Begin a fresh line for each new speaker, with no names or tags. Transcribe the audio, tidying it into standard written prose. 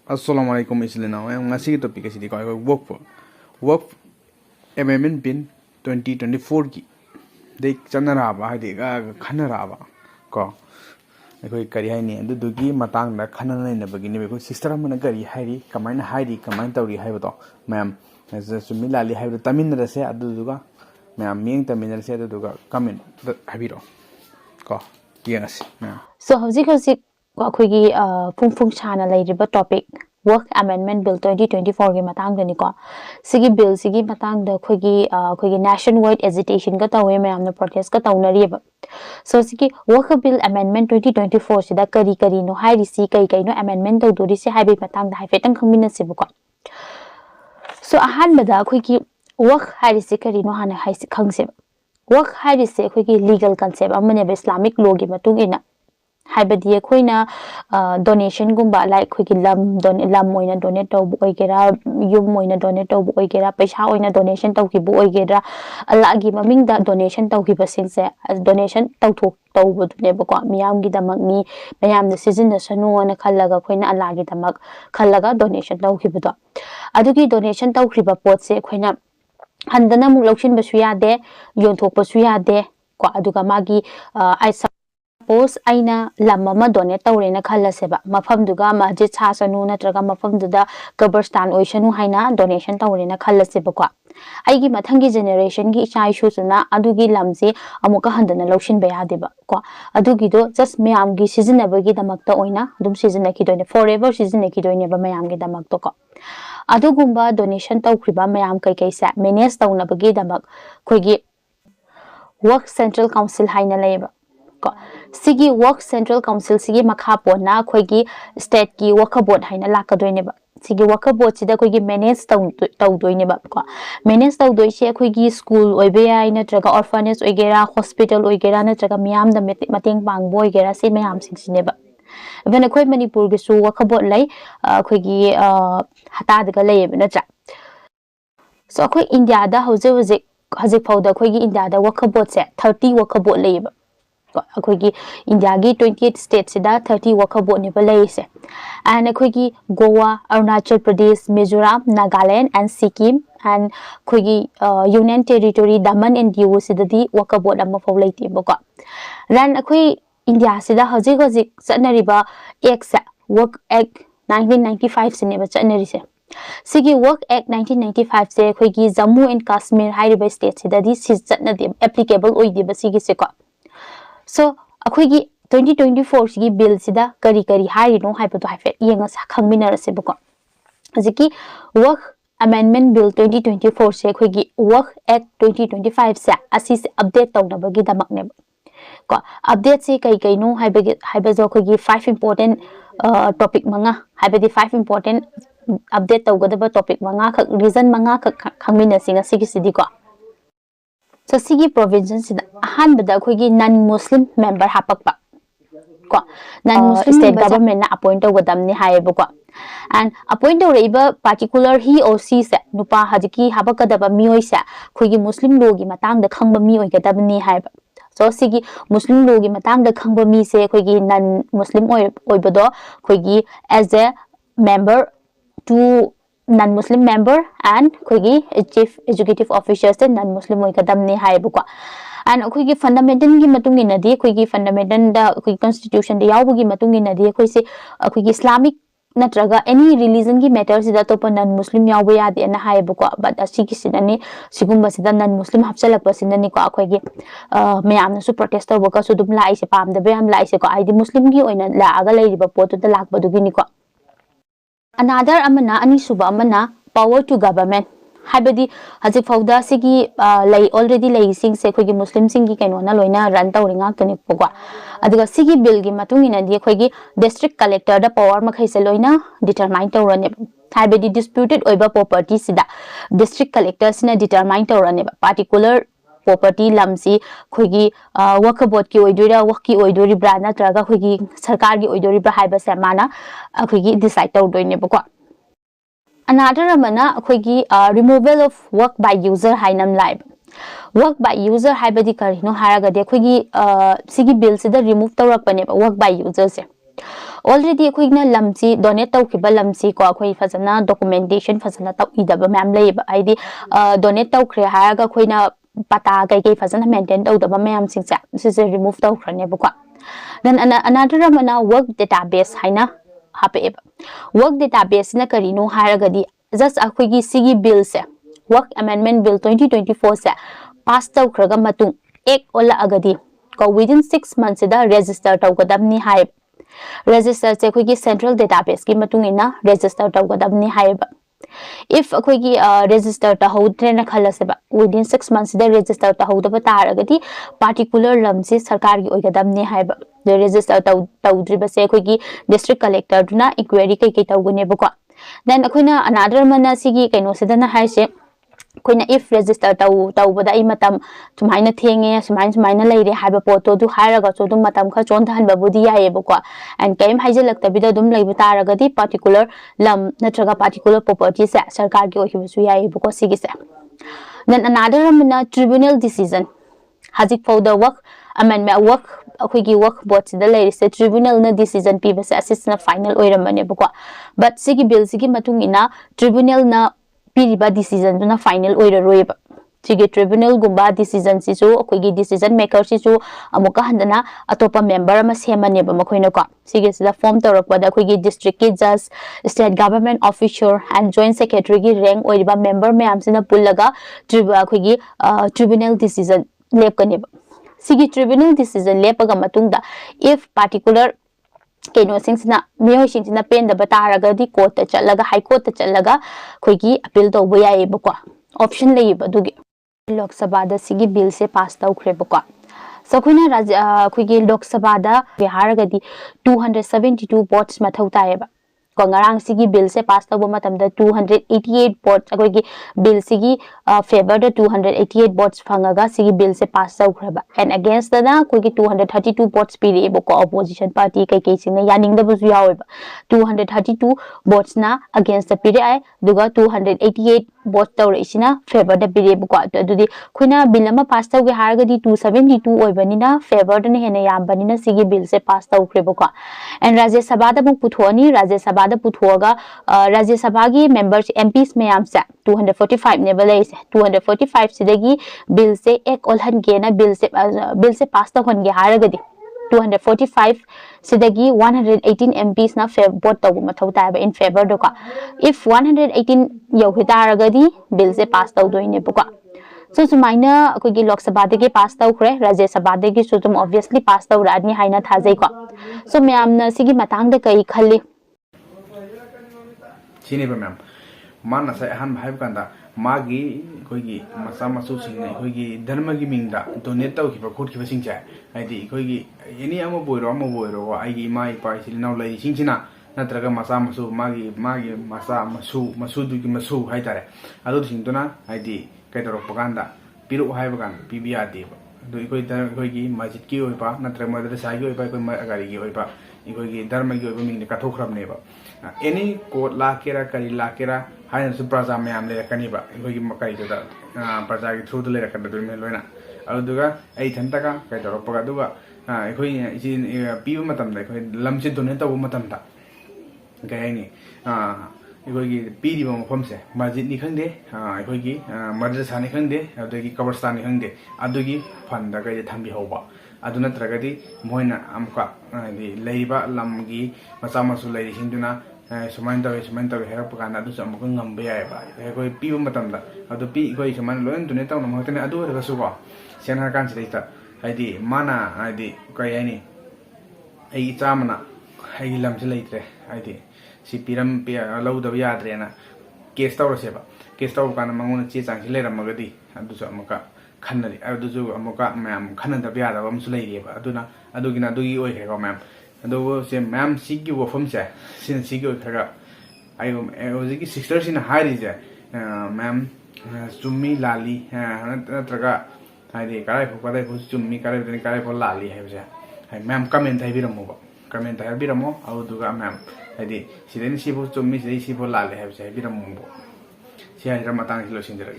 Assalamualaikum islina yang ngasih topik kasi di ko Waqf amendment bill 2024 ki dei chanara ba hai de ga khanara ba ko koi kari hai ni adu dugi matang da khanana na bagi ni ko sister amana kari hai ri kamaina hai ri kamain tawri hai ba to ma'am sumilali hai ba tamin ra se adu duga ma'am ming tamin ra se adu duga comment habi ro ko yes
so hojik akhoi phung chana leiriba topic Work Amendment Bill 2024 gi matang dani ko sigi bill sigi matang da khoi nationwide agitation ka tawe mayam na protest ka tawnari ba so sigi Work Bill Amendment 2024 sida kari no hai ri si kai no amendment taw dori si hai bi matang da hai fetang khangmina si ko so ahan bada khoi work hai ri si kari no hana hai si khangse work hai ri si khoi legal concept amane Islamic law gi matung ina haibadi akoina donation gumba like khoi lam oina donate taw bu oigera yum oina donate taw bu oigera paisa oina donation taw ki bu oigera ala gi maming da donation taw ki basing se donation taw thok taw bu ne ba ko miyam gi damak ni mayam na season na sanu na khallaga khoina ala gi damak khallaga donation taw ki bu do adugi donation taw khriba pot se khoina handana mu lokshin ba su ya de yon thok ba su ya de ko aduga magi ai Suppose aina lamama donate tawrena khallaseba mafamduga masjid chasanu natraga mafamduda kabarstan oishanu haina donation tawrena khallaseba ko aigi mathangi generation gi ichai shusuna adugi lamsi amuka handana loshin ba yadeba ko adugi do just mayam gi seasonable gi damakta oina dum season ki doine forever season ki doine ba mayam gi damak to ko adugumba donation tawkriba mayam kai sa manage tawna bagi damak khoigi work central council haina leba Sigi Work Central Council Sigi Makhapo na khoigi state ki work board haina lakadoine ba Sigi work board sida khoigi manage tawdoine ba ko manage tawdoi se khoigi school oibe ai na traga orphanage oigera hospital oigera na traga miyam da mateng pang boy gera se mayam singsine ba even khoi manipur gi su work board lai khoigi hata daga lay na cha so khoi India da hojik fawda khoigi India da work board se 30 work board lay ba akoigi India gi 28 states sida 30 worker board ni balai se and akoigi Goa Arunachal Pradesh Mizoram Nagaland and Sikkim and akoigi Union Territory Daman and Diu sida di worker board amma faulai ti bako ran akoi India sida hojik chanariba act Work Act 1995 sine ba chanari se Sigi Work Act 1995 se akoigi Jammu and Kashmir hairiba state sida di chatna di applicable oidi ba sigi se ko So, akoigi 2024 sigi bill sida kari hari no hai patu haifet yenga sa khangmina rase bako aziki work amendment bill 2024 se akoigi work act 2025 se asi se update tawna bagi damak ne ko update se kai no haiba jo akoigi 5 important topic manga haibadi 5 important update tawgadaba topic manga khak reason manga khangmina singa sigi sidi ko So sigi provision sida ahan bada khoigi non muslim member hapakpa ko non muslim state government na appoint tawgadam ni haiba ko and appoint tawreiba particular he or she se nupa hajiki habakadaba mioi sa khoigi muslim law gi matang da khangba mi oi gadab ni haiba so sigi muslim law gi matang da khangba mi se khoigi non muslim oibado khoigi as a member to non-Muslim member and khoigi chief executive officers and non-Muslim oikadam ni haibuko and khoigi fundamental gi matung ina di khoigi fundamental da khoigi constitution da yawu gi matung ina di khoisi khoigi Islamic natraga any religion gi matters da to non-Muslim yawu ya de na haibuko but asigi sinani sigumba sida non-Muslim hapsalak pasinani ko khoigi mayam na su protest boka su dum lai se pam da be am lai se ko ID Muslim gi oina la aga lai riba potu da lak badu gi ni ko Another amana ani suba amana power to government haibadi hajik fawda sigi lay already lay sing se khogi muslim singi kaino na loina run tawringa tani pogwa aduga sigi bill gi matungina di khogi district collector da power makhai se loina determine tawrane haibadi disputed oiba property sida district collector sina determine tawrane particular property lamsi khoigi work board ki oidura work ki oidori brana traga khoigi sarkar gi oidori bra haiba se mana khoigi decide tawdoine bako another amana khoigi removal of work by user hainam live work by user haibadi karino haraga de khoigi sigi bill sida remove tawrak pane work by user se already akhoi na lamchi donate tawkhiba lamchi ko akhoi fazana documentation fazana tawidaba ma'am leba aidi donate tawkhre haraga akhoi na pata kai kai fazana maintain tawdaba ma'am singcha sise remove tawkhrane ba then another ramana work database haina hape work database na karino haraga di just akhoi gi sigi bill se work amendment bill 2024 se pass tawkhraga matung ek ola agadi ko within 6 months da register tawgadamni hai register se akhoi gi central database ki matung ina register tawgadamni hai if akhoi gi register ta hodre na khalase ba within 6 months da register ta hodaba taragadi particular lamsi sarkar gi oigadamni hai ba the register tawdri ba se akhoi gi district collector duna inquiry kai kai tawgune ba ko then akhoi na another mana sigi kaino sedana hai se koina if register tawbada ai matam sumaina thenge sumaina leire haiba poto du hairaga so dum matam kha chon than babudi yae bako and kaim haijelak tabida dum leiba taraga di particular lam natraga particular property se sarkar gi ohibu su yae bako sigi se then another amna tribunal decision hajik for the work amendment work akhoi gi work board da leire se tribunal na decision piba se assist na final oiramane bako but sigi bill sigi matung ina tribunal na piriba decision na final oira roiba sigi tribunal gumba decision sisu akhoi decision maker sisu amuka handana atopa member ama semane ba makhoina ko sigi sida form torakpa da akhoi district ki judge state government officer and joint secretary gi rank oiba member mayam sina pullaga tribunal decision lepkani ba sigi tribunal decision lepaga matungda if particular keno singsina miyoi singsina pen da bataraga di court ta chalaga high court ta chalaga khoigi appeal to boya e bako option lei ba dugi lok sabha da sigi bill se pass ta ukhre bako so khoina khoigi lok sabha da bihar ga di 272 votes mathau ta e ba ko ngarang sigi bill se pass ta bo matam da 288 votes akoigi bill sigi favor da 288 votes phangaga sigi bill se pass ta ukhre ba and against da na koigi 232 votes piri e bako opposition party kai kai sing na yaning da bu su yawe ba 232 votes na against the piri ai duga 288 votes tawre isina favor da piri bako adudi khoina bill ma pass ta ge har ga di 272 oibani na favor da ne hena yambani na sigi bill se pass ta ukhre bako and rajya sabha da bu puthoni rajya sabha da puthoga rajya sabha gi members MPs mayam sa 245 ne balai 245 sidagi bill se ek olhan ge na bill se pass ta hon ge haraga di 245 sidagi 118 MPs na vote taw mathau ta ba in favor do ka if 118 yo hitaraga di bill se pass taw doine buka so sumaina akogi lok sabha de ge pass taw khre rajya sabha de ge so tum obviously pass taw radni haina thajai ko so mayam na sigi matang da kai khalli
sini ba ma'am mana sai han bhai kanda magi koigi masa masu sing nei koigi dharma gi mingda donate taw ki ba khut ki ba sing cha haidi koigi any amo boiro ai gi mai pai sil nau lai sing china natraga masa masu magi masa masu du gi masu hai tare adu sing tuna haidi kai dorok paganda piru hai bagan pbr de do ikoi dar koigi masjid ki oi pa natraga madrasa gi oi pa koi agari gi oi pa ikoi dharma gi oi ba ming ne ka thokram ne ba any court la kera kari la kera hain su praja mayam le kani ba ikoi makai do da praja gi through le rakada do me loina aduga ai thanta ka kai dorok paga duga ikoi isi piu matam da ikoi lamse donate taw matam da gai ni ikoi gi piri ba mafam se masjid ni khangde ikoi gi madrasa ni khangde adugi kabristan ni khangde adugi fanda kai thambi hoba aduna tragadi moina amka di leiba lamgi macha masu lei singduna sumain taw herap kana adu sam ko ngambe ai ba koi piu matam da adu pi koi suman loin dune taw nam hotene adu ra su ba sen har kan sita haidi mana haidi kai ani ai chamana ai lam se leitre haidi si piram pe lau da yadre na case taw se ba case taw kana mangona che chang si leram magadi adu sa amka khanari adu ju amuka ma'am khanan da biya da bam su leire ba aduna adugina dugi oi khe ko ma'am adu se ma'am sigi wo fam se sin sigi oi khaga ai ozigi sister sin hari je ma'am chummi lali natraga hai karai pho chummi karai pho lali hai je hai ma'am comment hai biramo ba comment hai biramo aduga ma'am hai sideni si pho chummi sideni si pho lali hai je biramo bo si hai ramatang lo sin jara